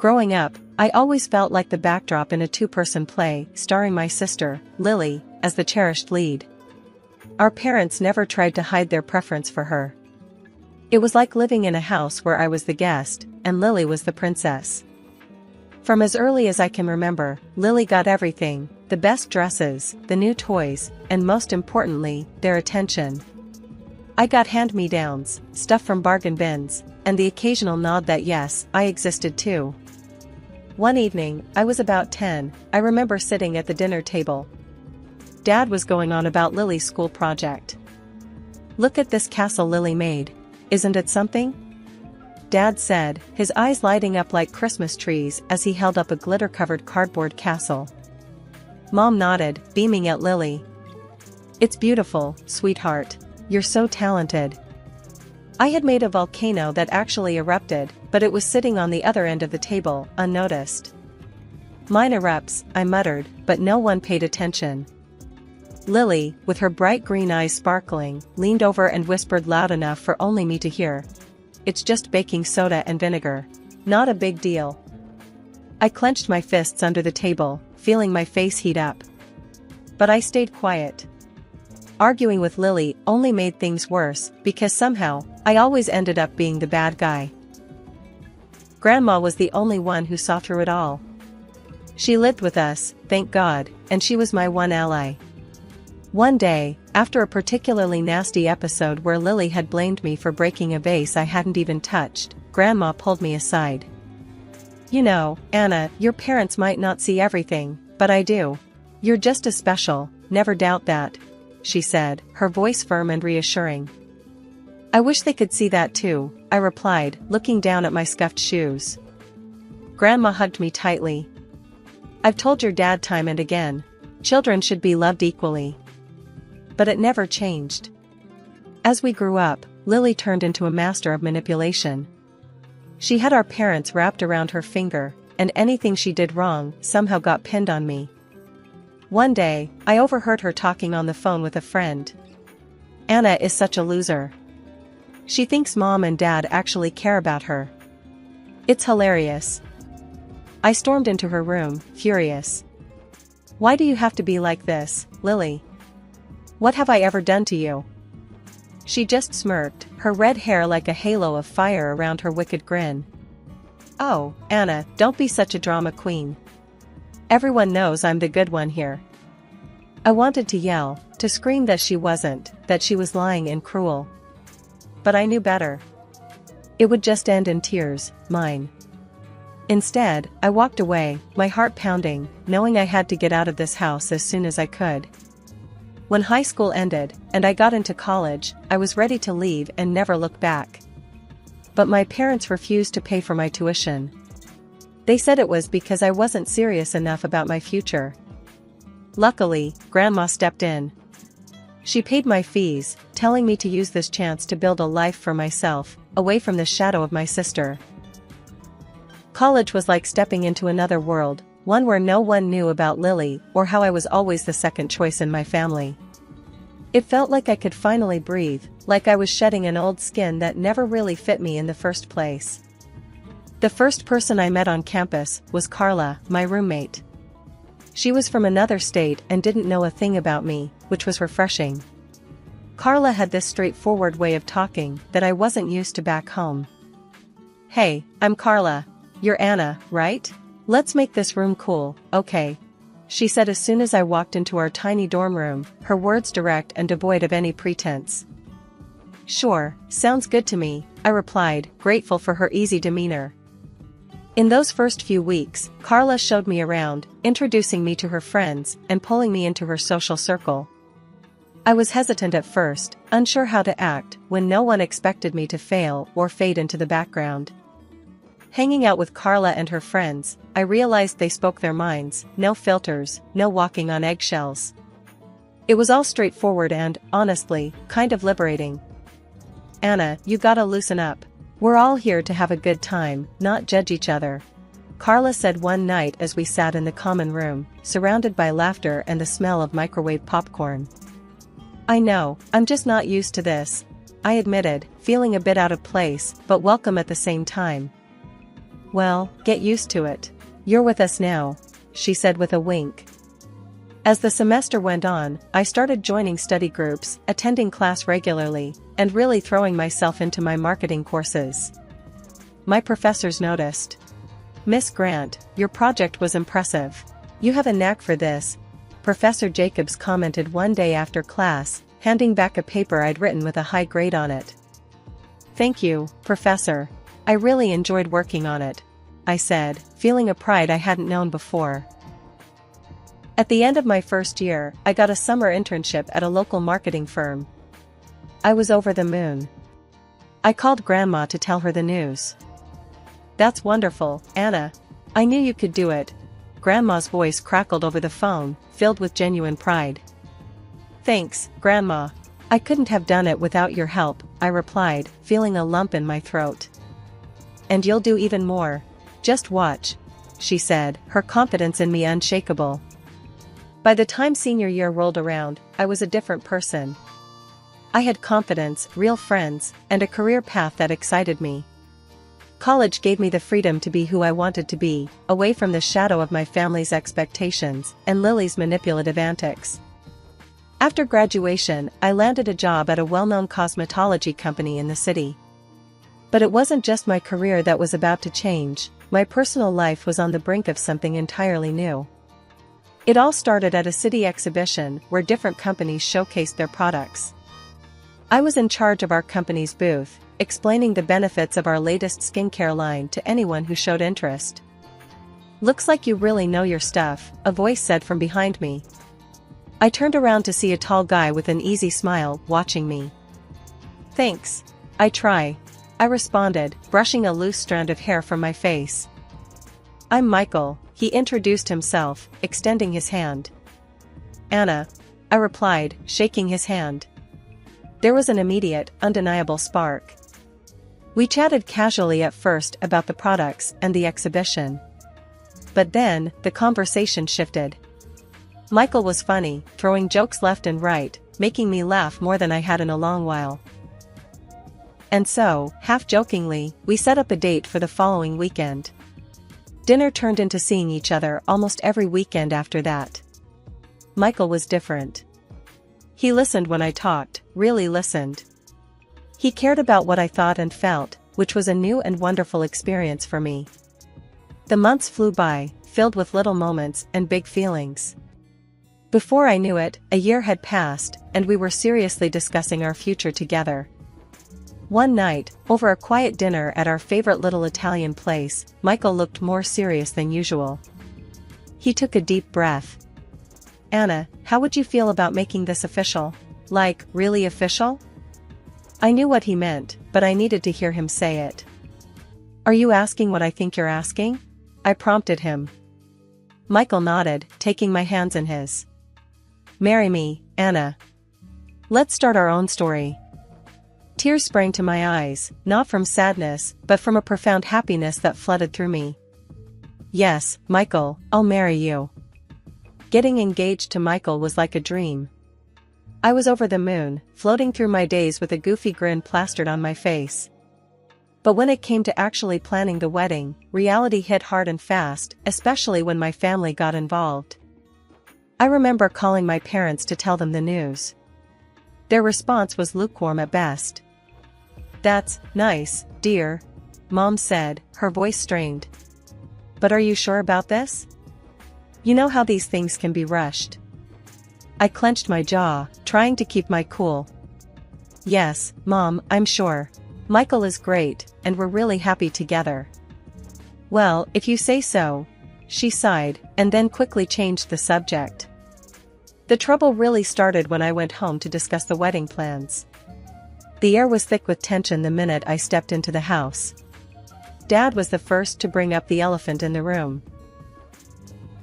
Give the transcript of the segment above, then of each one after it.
Growing up, I always felt like the backdrop in a two-person play starring my sister, Lily, as the cherished lead. Our parents never tried to hide their preference for her. It was like living in a house where I was the guest, and Lily was the princess. From as early as I can remember, Lily got everything: the best dresses, the new toys, and most importantly, their attention. I got hand-me-downs, stuff from bargain bins, and the occasional nod that yes, I existed too. One evening, I was about 10, I remember sitting at the dinner table. Dad was going on about Lily's school project. "Look at this castle Lily made. Isn't it something?" Dad said, his eyes lighting up like Christmas trees as he held up a glitter-covered cardboard castle. Mom nodded, beaming at Lily. "It's beautiful, sweetheart. You're so talented." I had made a volcano that actually erupted, but it was sitting on the other end of the table, unnoticed. "Mine erupts," I muttered, but no one paid attention. Lily, with her bright green eyes sparkling, leaned over and whispered loud enough for only me to hear. "It's just baking soda and vinegar. Not a big deal." I clenched my fists under the table, feeling my face heat up. But I stayed quiet. Arguing with Lily only made things worse, because somehow, I always ended up being the bad guy. Grandma was the only one who saw through it all. She lived with us, thank God, and she was my one ally. One day, after a particularly nasty episode where Lily had blamed me for breaking a vase I hadn't even touched, Grandma pulled me aside. "You know, Anna, your parents might not see everything, but I do. You're just as special, never doubt that," she said, her voice firm and reassuring. "I wish they could see that too," I replied, looking down at my scuffed shoes. Grandma hugged me tightly. "I've told your dad time and again. Children should be loved equally." But it never changed. As we grew up, Lily turned into a master of manipulation. She had our parents wrapped around her finger, and anything she did wrong somehow got pinned on me. One day, I overheard her talking on the phone with a friend. "Anna is such a loser. She thinks Mom and Dad actually care about her. It's hilarious." I stormed into her room, furious. "Why do you have to be like this, Lily? What have I ever done to you?" She just smirked, her red hair like a halo of fire around her wicked grin. "Oh, Anna, don't be such a drama queen. Everyone knows I'm the good one here." I wanted to yell, to scream that she wasn't, that she was lying and cruel. But I knew better. It would just end in tears, mine. Instead, I walked away, my heart pounding, knowing I had to get out of this house as soon as I could. When high school ended, and I got into college, I was ready to leave and never look back. But my parents refused to pay for my tuition. They said it was because I wasn't serious enough about my future. Luckily, Grandma stepped in. She paid my fees, telling me to use this chance to build a life for myself, away from the shadow of my sister. College was like stepping into another world, one where no one knew about Lily or how I was always the second choice in my family. It felt like I could finally breathe, like I was shedding an old skin that never really fit me in the first place. The first person I met on campus was Carla, my roommate. She was from another state and didn't know a thing about me, which was refreshing. Carla had this straightforward way of talking that I wasn't used to back home. "Hey, I'm Carla. You're Anna, right? Let's make this room cool, okay?" she said as soon as I walked into our tiny dorm room, her words direct and devoid of any pretense. "Sure, sounds good to me," I replied, grateful for her easy demeanor. In those first few weeks, Carla showed me around, introducing me to her friends and pulling me into her social circle. I was hesitant at first, unsure how to act when no one expected me to fail or fade into the background. Hanging out with Carla and her friends, I realized they spoke their minds, no filters, no walking on eggshells. It was all straightforward and, honestly, kind of liberating. "Anna, you gotta loosen up. We're all here to have a good time, not judge each other," Carla said one night as we sat in the common room, surrounded by laughter and the smell of microwave popcorn. "I know, I'm just not used to this," I admitted, feeling a bit out of place, but welcome at the same time. Well, get used to it. You're with us now, she said with a wink. As the semester went on, I started joining study groups, attending class regularly, and really throwing myself into my marketing courses. My professors noticed. Miss Grant, your project was impressive. You have a knack for this, Professor Jacobs commented one day after class, handing back a paper I'd written with a high grade on it. Thank you, Professor. I really enjoyed working on it, I said, feeling a pride I hadn't known before. At the end of my first year, I got a summer internship at a local marketing firm. I was over the moon. I called Grandma to tell her the news. That's wonderful, Anna. I knew you could do it. Grandma's voice crackled over the phone, filled with genuine pride. Thanks, Grandma. I couldn't have done it without your help, I replied, feeling a lump in my throat. And you'll do even more. Just watch, she said, her confidence in me unshakable. By the time senior year rolled around, I was a different person. I had confidence, real friends, and a career path that excited me. College gave me the freedom to be who I wanted to be, away from the shadow of my family's expectations and Lily's manipulative antics. After graduation, I landed a job at a well-known cosmetology company in the city. But it wasn't just my career that was about to change, my personal life was on the brink of something entirely new. It all started at a city exhibition where different companies showcased their products. I was in charge of our company's booth, explaining the benefits of our latest skincare line to anyone who showed interest. Looks like you really know your stuff, a voice said from behind me. I turned around to see a tall guy with an easy smile watching me. Thanks. I try, I responded, brushing a loose strand of hair from my face. I'm Michael, he introduced himself, extending his hand. Anna, I replied, shaking his hand. There was an immediate, undeniable spark. We chatted casually at first about the products and the exhibition. But then, the conversation shifted. Michael was funny, throwing jokes left and right, making me laugh more than I had in a long while. And so, half-jokingly, we set up a date for the following weekend. Dinner turned into seeing each other almost every weekend after that. Michael was different. He listened when I talked, really listened. He cared about what I thought and felt, which was a new and wonderful experience for me. The months flew by, filled with little moments and big feelings. Before I knew it, a year had passed, and we were seriously discussing our future together. One night, over a quiet dinner at our favorite little Italian place, Michael looked more serious than usual. He took a deep breath. Anna, how would you feel about making this official? Like, really official? I knew what he meant, but I needed to hear him say it. Are you asking what I think you're asking? I prompted him. Michael nodded, taking my hands in his. Marry me, Anna. Let's start our own story. Tears sprang to my eyes, not from sadness, but from a profound happiness that flooded through me. Yes, Michael, I'll marry you. Getting engaged to Michael was like a dream. I was over the moon, floating through my days with a goofy grin plastered on my face. But when it came to actually planning the wedding, reality hit hard and fast, especially when my family got involved. I remember calling my parents to tell them the news. Their response was lukewarm at best. That's nice, dear, Mom said, her voice strained. But are you sure about this? You know how these things can be rushed. I clenched my jaw, trying to keep my cool. Yes, Mom, I'm sure. Michael is great, and we're really happy together. Well, if you say so, she sighed, and then quickly changed the subject. The trouble really started when I went home to discuss the wedding plans. The air was thick with tension the minute I stepped into the house. Dad was the first to bring up the elephant in the room.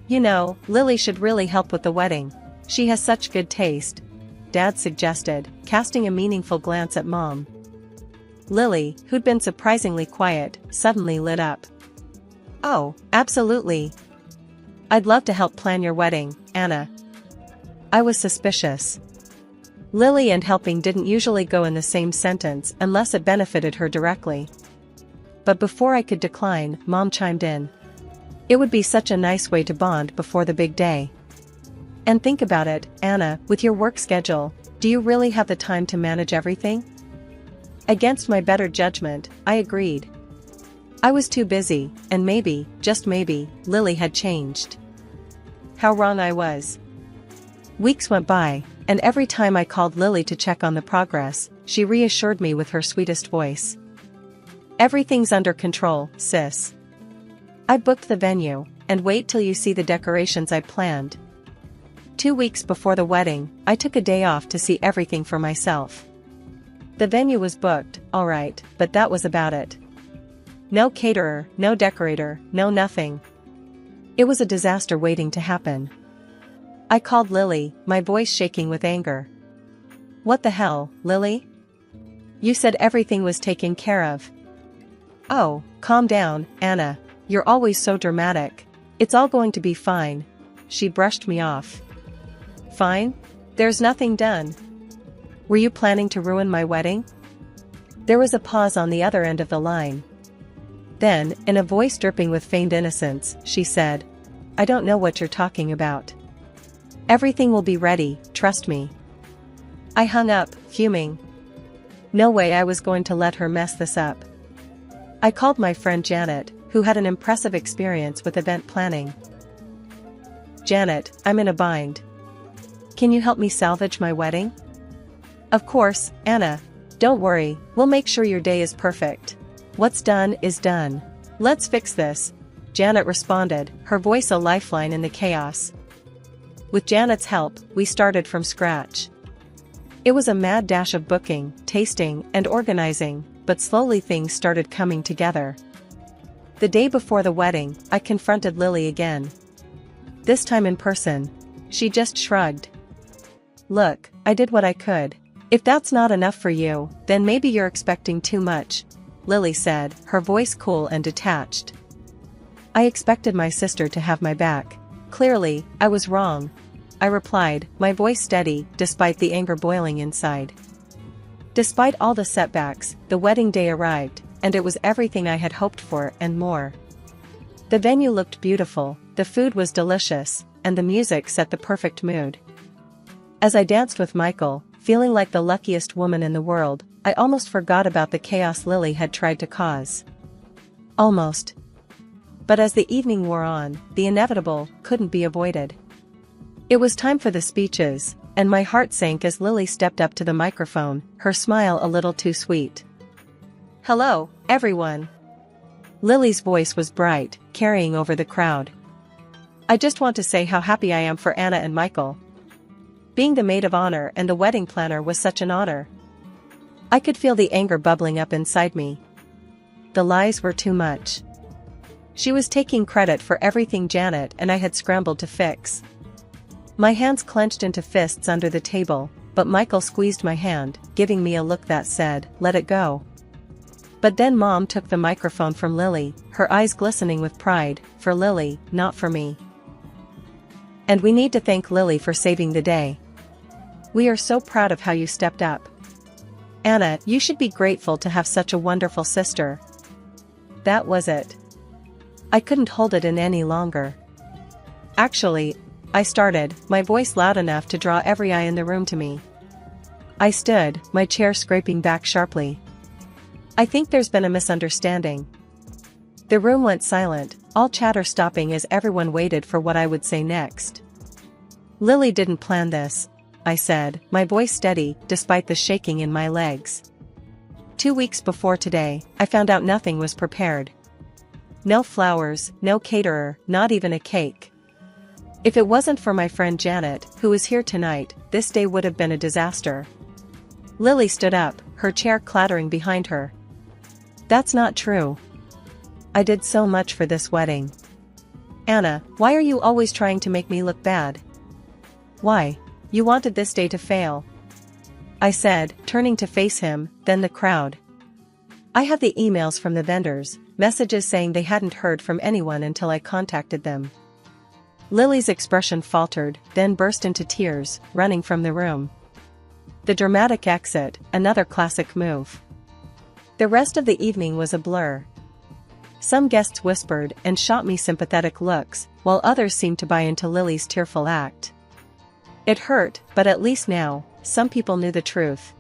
You know, Lily should really help with the wedding. She has such good taste, Dad suggested, casting a meaningful glance at Mom. Lily, who'd been surprisingly quiet, suddenly lit up. Oh, absolutely. I'd love to help plan your wedding, Anna. I was suspicious. Lily and helping didn't usually go in the same sentence unless it benefited her directly. but before I could decline, Mom chimed in. It would be such a nice way to bond before the big day. And think about it, Anna, with your work schedule, do you really have the time to manage everything? Against my better judgment, I agreed. I was too busy, and maybe, just maybe, Lily had changed. How wrong I was. Weeks went by, and every time I called Lily to check on the progress, she reassured me with her sweetest voice. Everything's under control, sis. I booked the venue, and wait till you see the decorations I planned. 2 weeks before the wedding, I took a day off to see everything for myself. The venue was booked, all right, but that was about it. No caterer, no decorator, no nothing. It was a disaster waiting to happen. I called Lily, my voice shaking with anger. What the hell, Lily? You said everything was taken care of. Oh, calm down, Anna. You're always so dramatic. It's all going to be fine. She brushed me off. Fine? There's nothing done. Were you planning to ruin my wedding? There was a pause on the other end of the line. Then, in a voice dripping with feigned innocence, she said, I don't know what you're talking about. Everything will be ready, trust me. I hung up, fuming. No way I was going to let her mess this up. I called my friend Janet, who had an impressive experience with event planning. Janet, I'm in a bind. Can you help me salvage my wedding? Of course, Anna. Don't worry, we'll make sure your day is perfect. What's done is done. Let's fix this, Janet responded, her voice a lifeline in the chaos. With Janet's help, we started from scratch. It was a mad dash of booking, tasting, and organizing, but slowly things started coming together. The day before the wedding, I confronted Lily again. This time in person. She just shrugged. Look, I did what I could. If that's not enough for you, then maybe you're expecting too much, Lily said, her voice cool and detached. I expected my sister to have my back. Clearly, I was wrong, I replied, my voice steady, despite the anger boiling inside. Despite all the setbacks, the wedding day arrived, and it was everything I had hoped for and more. The venue looked beautiful, the food was delicious, and the music set the perfect mood. As I danced with Michael, feeling like the luckiest woman in the world, I almost forgot about the chaos Lily had tried to cause. Almost. But as the evening wore on, the inevitable couldn't be avoided. It was time for the speeches, and my heart sank as Lily stepped up to the microphone, her smile a little too sweet. Hello, everyone. Lily's voice was bright, carrying over the crowd. I just want to say how happy I am for Anna and Michael. Being the maid of honor and the wedding planner was such an honor. I could feel the anger bubbling up inside me. The lies were too much. She was taking credit for everything Janet and I had scrambled to fix. My hands clenched into fists under the table, but Michael squeezed my hand, giving me a look that said, let it go. But then Mom took the microphone from Lily, her eyes glistening with pride, for Lily, not for me. And we need to thank Lily for saving the day. We are so proud of how you stepped up. Anna, you should be grateful to have such a wonderful sister. That was it. I couldn't hold it in any longer. Actually, I started, my voice loud enough to draw every eye in the room to me. I stood, my chair scraping back sharply. I think there's been a misunderstanding. The room went silent, all chatter stopping as everyone waited for what I would say next. Lily didn't plan this, I said, my voice steady, despite the shaking in my legs. 2 weeks before today, I found out nothing was prepared. No flowers, no caterer, not even a cake. If it wasn't for my friend Janet, who is here tonight, this day would have been a disaster. Lily stood up, her chair clattering behind her. That's not true. I did so much for this wedding. Anna, why are you always trying to make me look bad? Why? You wanted this day to fail. I said, turning to face him, then the crowd. I have the emails from the vendors, messages saying they hadn't heard from anyone until I contacted them. Lily's expression faltered, then burst into tears, running from the room. The dramatic exit, another classic move. The rest of the evening was a blur. Some guests whispered and shot me sympathetic looks, while others seemed to buy into Lily's tearful act. It hurt, but at least now, some people knew the truth.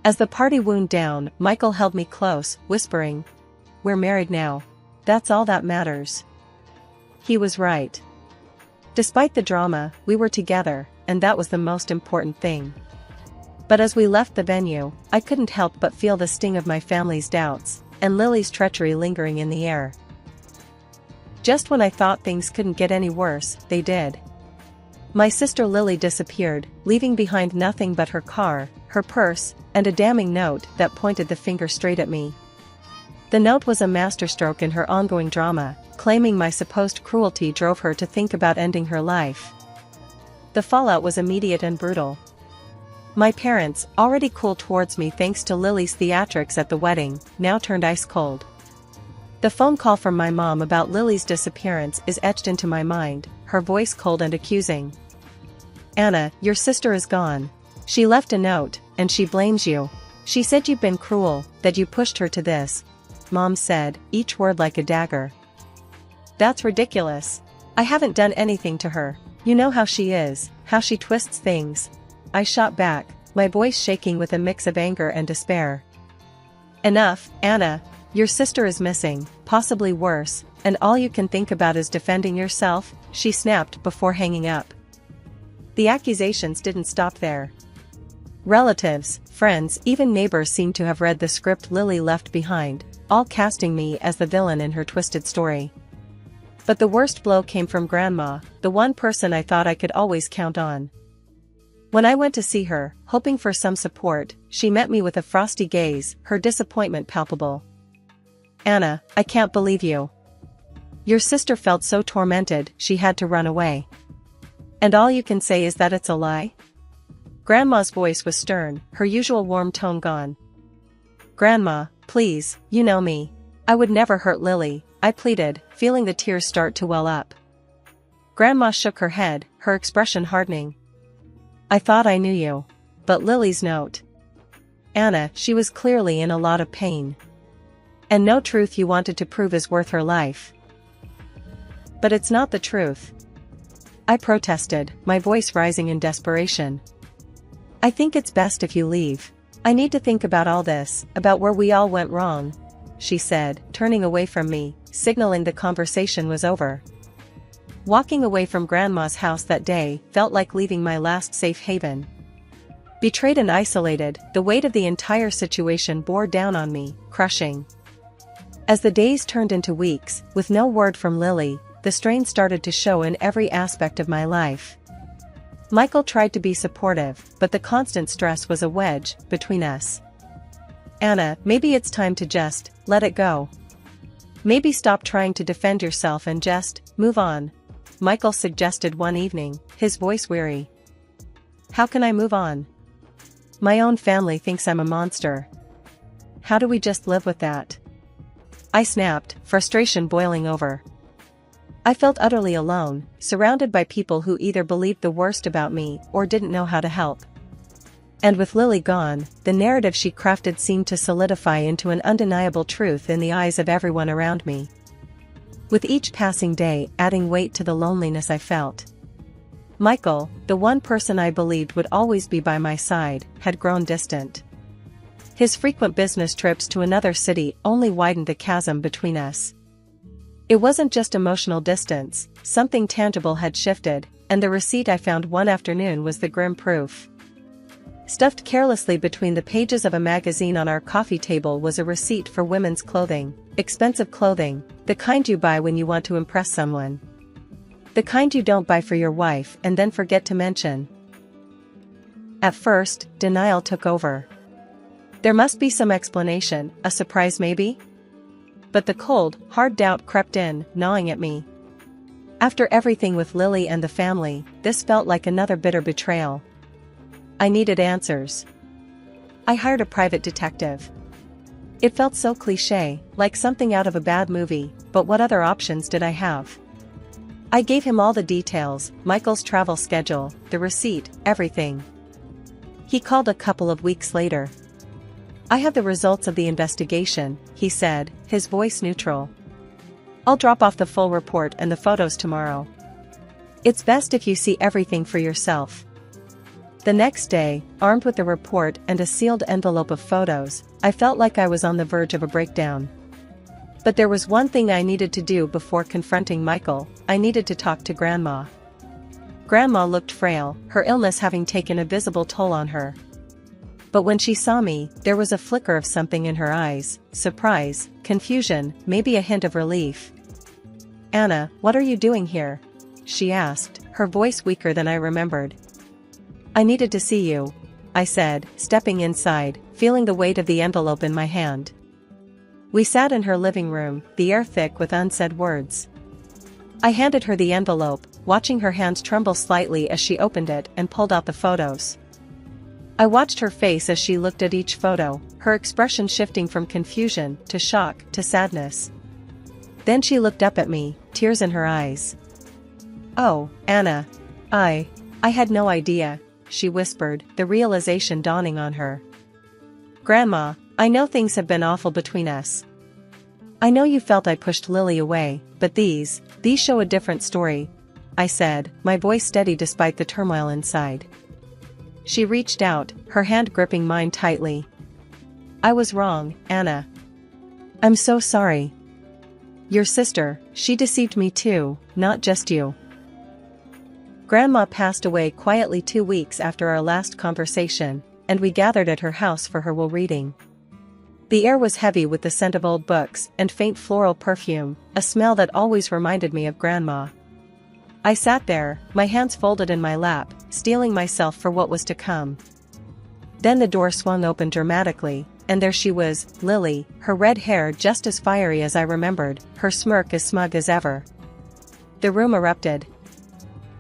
As the party wound down, Michael held me close, whispering, "We're married now. That's all that matters." He was right. Despite the drama, we were together, and that was the most important thing. But as we left the venue, I couldn't help but feel the sting of my family's doubts, and Lily's treachery lingering in the air. Just when I thought things couldn't get any worse, they did. My sister Lily disappeared, leaving behind nothing but her car, her purse, and a damning note that pointed the finger straight at me. The note was a masterstroke in her ongoing drama, claiming my supposed cruelty drove her to think about ending her life. The fallout was immediate and brutal. My parents, already cool towards me thanks to Lily's theatrics at the wedding, now turned ice cold. The phone call from my mom about Lily's disappearance is etched into my mind, her voice cold and accusing. "Anna, your sister is gone. She left a note, and she blames you. She said you've been cruel, that you pushed her to this," Mom said, each word like a dagger. "That's ridiculous. I haven't done anything to her. You know how she is, how she twists things," I shot back, my voice shaking with a mix of anger and despair. "Enough, Anna. Your sister is missing, possibly worse, and all you can think about is defending yourself," she snapped before hanging up. The accusations didn't stop there. Relatives, friends, even neighbors seemed to have read the script Lily left behind, all casting me as the villain in her twisted story. But the worst blow came from Grandma, the one person I thought I could always count on. When I went to see her, hoping for some support, she met me with a frosty gaze, her disappointment palpable. "Anna, I can't believe you. Your sister felt so tormented, she had to run away. And all you can say is that it's a lie?" Grandma's voice was stern, her usual warm tone gone. "Grandma, please, you know me. I would never hurt Lily," I pleaded, feeling the tears start to well up. Grandma shook her head, her expression hardening. "I thought I knew you. But Lily's note. Anna, she was clearly in a lot of pain. And no truth you wanted to prove is worth her life." "But it's not the truth," I protested, my voice rising in desperation. "I think it's best if you leave. I need to think about all this, about where we all went wrong," she said, turning away from me, signaling the conversation was over. Walking away from Grandma's house that day felt like leaving my last safe haven. Betrayed and isolated, the weight of the entire situation bore down on me, crushing. As the days turned into weeks, with no word from Lily, the strain started to show in every aspect of my life. Michael tried to be supportive, but the constant stress was a wedge between us. "Anna, maybe it's time to just let it go. Maybe stop trying to defend yourself and just move on," Michael suggested one evening, his voice weary. "How can I move on? My own family thinks I'm a monster. How do we just live with that?" I snapped, frustration boiling over. I felt utterly alone, surrounded by people who either believed the worst about me or didn't know how to help. And with Lily gone, the narrative she crafted seemed to solidify into an undeniable truth in the eyes of everyone around me. With each passing day adding weight to the loneliness I felt. Michael, the one person I believed would always be by my side, had grown distant. His frequent business trips to another city only widened the chasm between us. It wasn't just emotional distance, something tangible had shifted, and the receipt I found one afternoon was the grim proof. Stuffed carelessly between the pages of a magazine on our coffee table was a receipt for women's clothing, expensive clothing, the kind you buy when you want to impress someone. The kind you don't buy for your wife and then forget to mention. At first, denial took over. There must be some explanation, a surprise maybe? But the cold, hard doubt crept in, gnawing at me. After everything with Lily and the family, this felt like another bitter betrayal. I needed answers. I hired a private detective. It felt so cliché, like something out of a bad movie, but what other options did I have? I gave him all the details, Michael's travel schedule, the receipt, everything. He called a couple of weeks later. "I have the results of the investigation," he said, his voice neutral. I'll drop off the full report and the photos tomorrow. It's best if you see everything for yourself. The next day, armed with the report and a sealed envelope of photos, I felt like I was on the verge of a breakdown. But there was one thing I needed to do before confronting Michael. I needed to talk to Grandma. Grandma looked frail, her illness having taken a visible toll on her. But when she saw me, there was a flicker of something in her eyes: surprise, confusion, maybe a hint of relief. "Anna, what are you doing here?" she asked, her voice weaker than I remembered. "I needed to see you," I said, stepping inside, feeling the weight of the envelope in my hand. We sat in her living room, the air thick with unsaid words. I handed her the envelope, watching her hands tremble slightly as she opened it and pulled out the photos. I watched her face as she looked at each photo, her expression shifting from confusion to shock to sadness. Then she looked up at me, tears in her eyes. "Oh, Anna. I had no idea," she whispered, the realization dawning on her. "Grandma, I know things have been awful between us. I know you felt I pushed Lily away, but these show a different story," I said, my voice steady despite the turmoil inside. She reached out, her hand gripping mine tightly. "I was wrong, Anna. I'm so sorry. Your sister, she deceived me too, not just you." Grandma passed away quietly 2 weeks after our last conversation, and we gathered at her house for her will reading. The air was heavy with the scent of old books and faint floral perfume, a smell that always reminded me of Grandma. I sat there, my hands folded in my lap, steeling myself for what was to come. Then the door swung open dramatically, and there she was, Lily, her red hair just as fiery as I remembered, her smirk as smug as ever. The room erupted.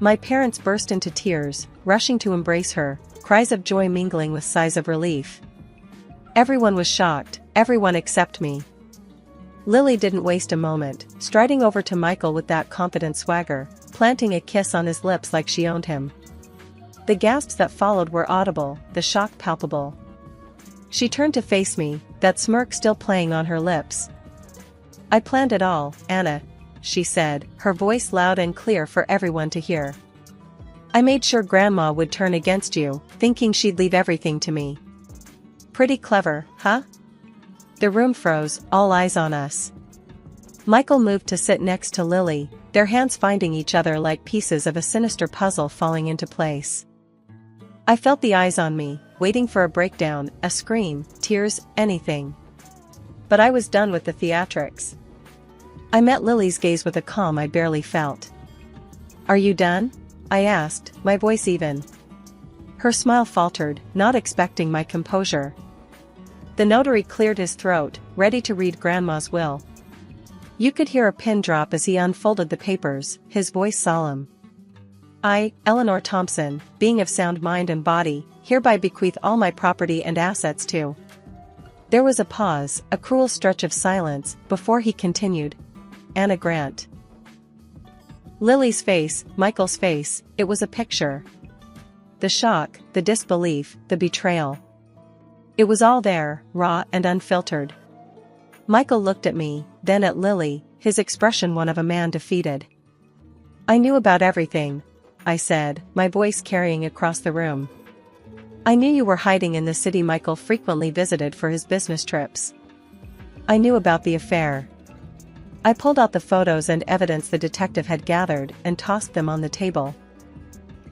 My parents burst into tears, rushing to embrace her, cries of joy mingling with sighs of relief. Everyone was shocked, everyone except me. Lily didn't waste a moment, striding over to Michael with that confident swagger, planting a kiss on his lips like she owned him. The gasps that followed were audible, the shock palpable. She turned to face me, that smirk still playing on her lips. "I planned it all, Anna," she said, her voice loud and clear for everyone to hear. "I made sure Grandma would turn against you, thinking she'd leave everything to me. Pretty clever, huh?" The room froze, all eyes on us. Michael moved to sit next to Lily, their hands finding each other like pieces of a sinister puzzle falling into place. I felt the eyes on me, waiting for a breakdown, a scream, tears, anything. But I was done with the theatrics. I met Lily's gaze with a calm I barely felt. "Are you done?" I asked, my voice even. Her smile faltered, not expecting my composure. The notary cleared his throat, ready to read Grandma's will. You could hear a pin drop as he unfolded the papers, his voice solemn. "I, Eleanor Thompson, being of sound mind and body, hereby bequeath all my property and assets to..." There was a pause, a cruel stretch of silence, before he continued. "Anna Grant." Lily's face, Michael's face, it was a picture. The shock, the disbelief, the betrayal. It was all there, raw and unfiltered. Michael looked at me, then at Lily, his expression one of a man defeated. "I knew about everything," I said, my voice carrying across the room. "I knew you were hiding in the city Michael frequently visited for his business trips. I knew about the affair." I pulled out the photos and evidence the detective had gathered and tossed them on the table.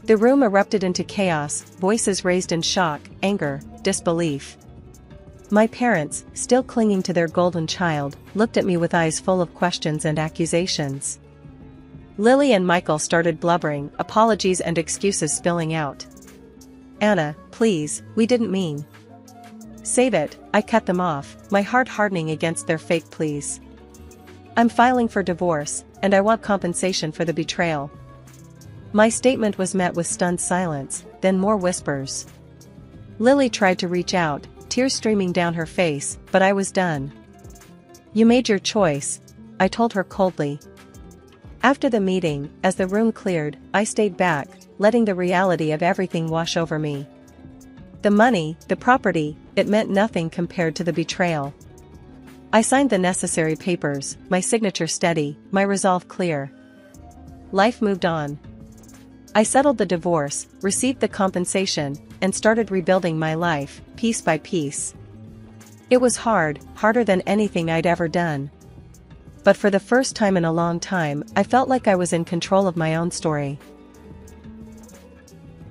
The room erupted into chaos, voices raised in shock, anger, disbelief. My parents, still clinging to their golden child, looked at me with eyes full of questions and accusations. Lily and Michael started blubbering, apologies and excuses spilling out. "Anna, please, we didn't mean..." "Save it," I cut them off, my heart hardening against their fake pleas. "I'm filing for divorce, and I want compensation for the betrayal." My statement was met with stunned silence, then more whispers. Lily tried to reach out, tears streaming down her face, but I was done. "You made your choice," I told her coldly. After the meeting, as the room cleared, I stayed back, letting the reality of everything wash over me. The money, the property, it meant nothing compared to the betrayal. I signed the necessary papers, my signature steady, my resolve clear. Life moved on. I settled the divorce, received the compensation, and started rebuilding my life, piece by piece. It was hard, harder than anything I'd ever done. But for the first time in a long time, I felt like I was in control of my own story.